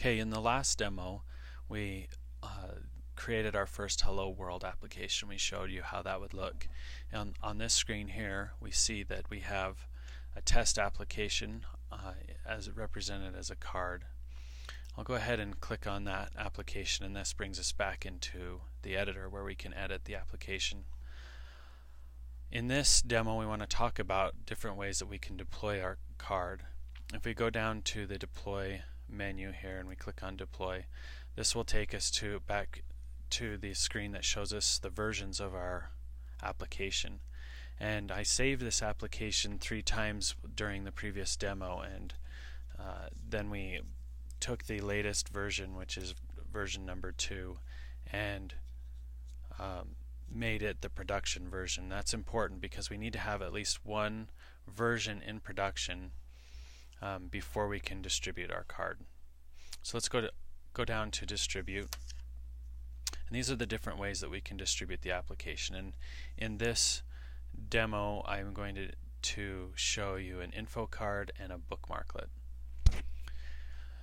Okay, in the last demo, we created our first Hello World application. We showed you how that would look. And on this screen here, we see that we have a test application as represented as a card. I'll go ahead and click on that application, and this brings us back into the editor where we can edit the application. In this demo, we want to talk about different ways that we can deploy our card. If we go down to the deploy menu here and we click on deploy, this will take us back to the screen that shows us the versions of our application. And I saved this application 3 times during the previous demo, and then we took the latest version, which is version number 2, and made it the production version. That's important because we need to have at least one version in production before we can distribute our card. So let's go down to distribute, and these are the different ways that we can distribute the application. And in this demo, I'm going to show you an info card and a bookmarklet.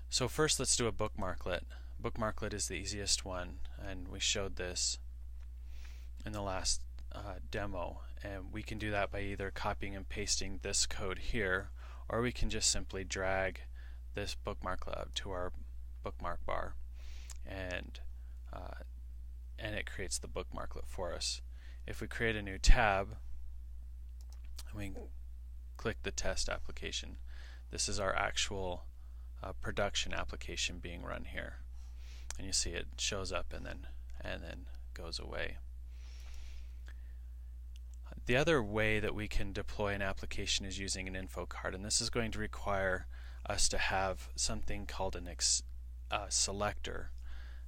So first, let's do a bookmarklet. Bookmarklet is the easiest one, and we showed this in the last demo. And we can do that by either copying and pasting this code here, or we can just simply drag this bookmarklet up to our bookmark bar, and it creates the bookmarklet for us. If we create a new tab and we click the test application, this is our actual production application being run here, and you see it shows up and then goes away. The other way that we can deploy an application is using an info card, and this is going to require us to have something called a selector.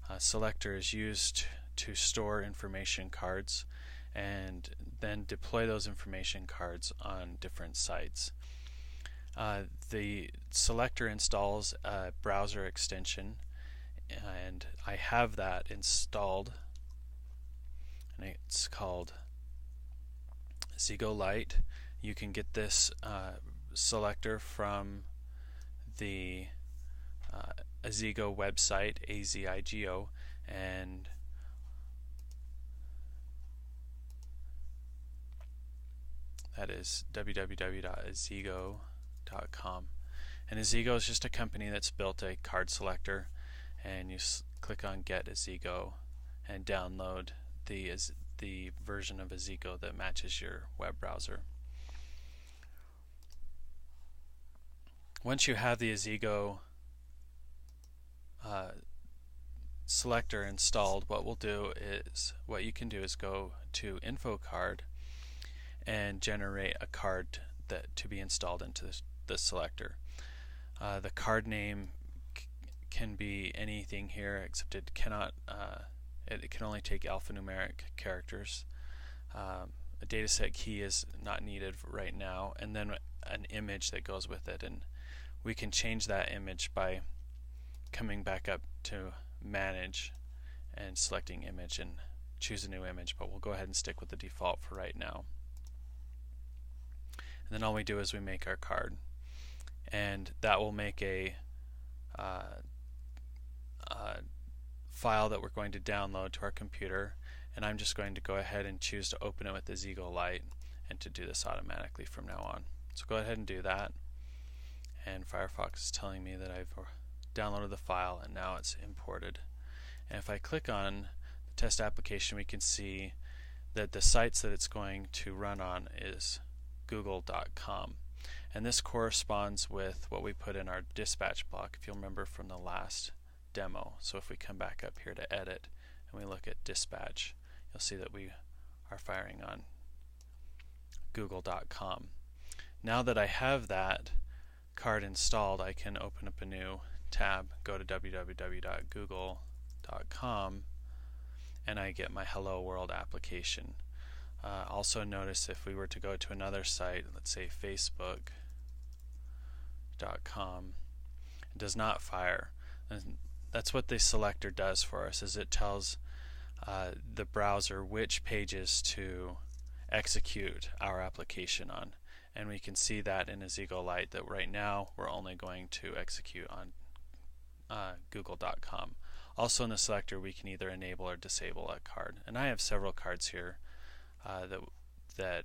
A selector is used to store information cards and then deploy those information cards on different sites. The selector installs a browser extension, and I have that installed, and it's called Azigo Lite. You can get this selector from the Azigo website, AZIGO, and that is www.azigo.com. And Azigo is just a company that's built a card selector, and you click on Get Azigo and download the version of Azigo that matches your web browser. Once you have the Azigo selector installed, what you can do is go to info card and generate a card to be installed into the selector. The card name can be anything here, except it cannot. It can only take alphanumeric characters. A dataset key is not needed right now, and then an image that goes with it. And we can change that image by coming back up to Manage and selecting Image and choose a new image, but we'll go ahead and stick with the default for right now. And then all we do is we make our card, and that will make a file that we're going to download to our computer, and I'm just going to go ahead and choose to open it with Azigo Lite and to do this automatically from now on. So go ahead and do that, and Firefox is telling me that I've downloaded the file and now it's imported. And if I click on the test application, we can see that the sites that it's going to run on is google.com, and this corresponds with what we put in our dispatch block, if you'll remember from the last demo. So if we come back up here to edit and we look at dispatch, you'll see that we are firing on google.com. Now that I have that card installed, I can open up a new tab, go to www.google.com, and I get my Hello World application. Also notice if we were to go to another site, let's say facebook.com, it does not fire. And that's what the selector does for us, is it tells the browser which pages to execute our application on. And we can see that in Azigo Lite that right now we're only going to execute on google.com. Also in the selector we can either enable or disable a card. And I have several cards here that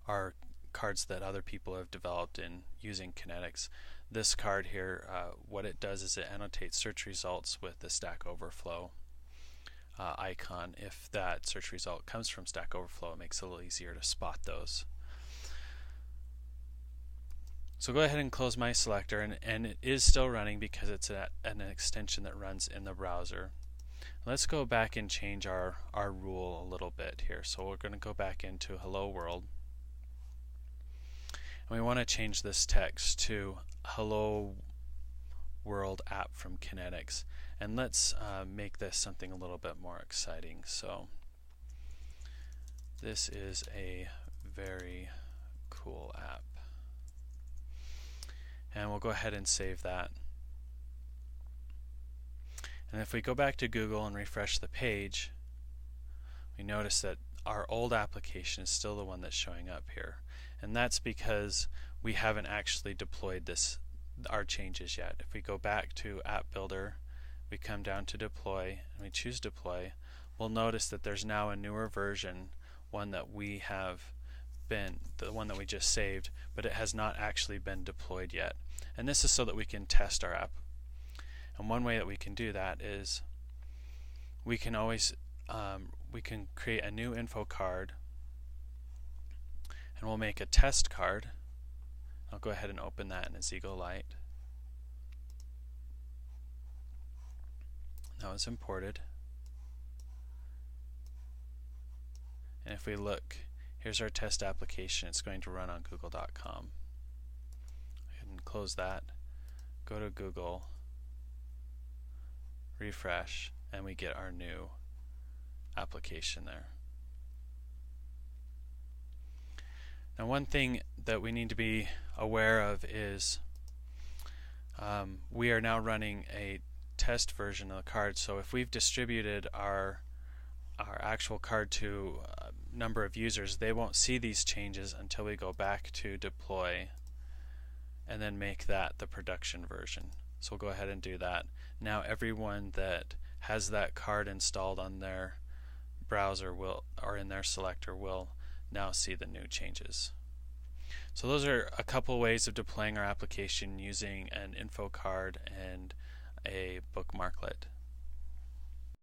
are cards that other people have developed in using Kynetx. This card here, what it does is it annotates search results with the Stack Overflow icon. If that search result comes from Stack Overflow, it makes it a little easier to spot those. So go ahead and close my selector, and it is still running because it's an extension that runs in the browser. Let's go back and change our rule a little bit here. So we're going to go back into Hello World, and we want to change this text to Hello World app from Kynetx. And let's make this something a little bit more exciting. So this is a very cool app. And we'll go ahead and save that. And if we go back to Google and refresh the page, we notice that our old application is still the one that's showing up here. And that's because we haven't actually deployed our changes yet. If we go back to App Builder, we come down to Deploy, and we choose Deploy, we'll notice that there's now a newer version, one that we have the one that we just saved, but it has not actually been deployed yet. And this is so that we can test our app. And one way that we can do that is we can always we can create a new info card, and we'll make a test card. I'll go ahead and open that in a SQLite. Now it's imported. And if we look, here's our test application. It's going to run on google.com. And close that, go to Google, refresh, and we get our new application there. Now one thing that we need to be aware of is we are now running a test version of the card. So if we've distributed our actual card to a number of users, they won't see these changes until we go back to deploy and then make that the production version. So we'll go ahead and do that. Now everyone that has that card installed on their browser or in their selector will now see the new changes. So those are a couple ways of deploying our application using an info card and a bookmarklet.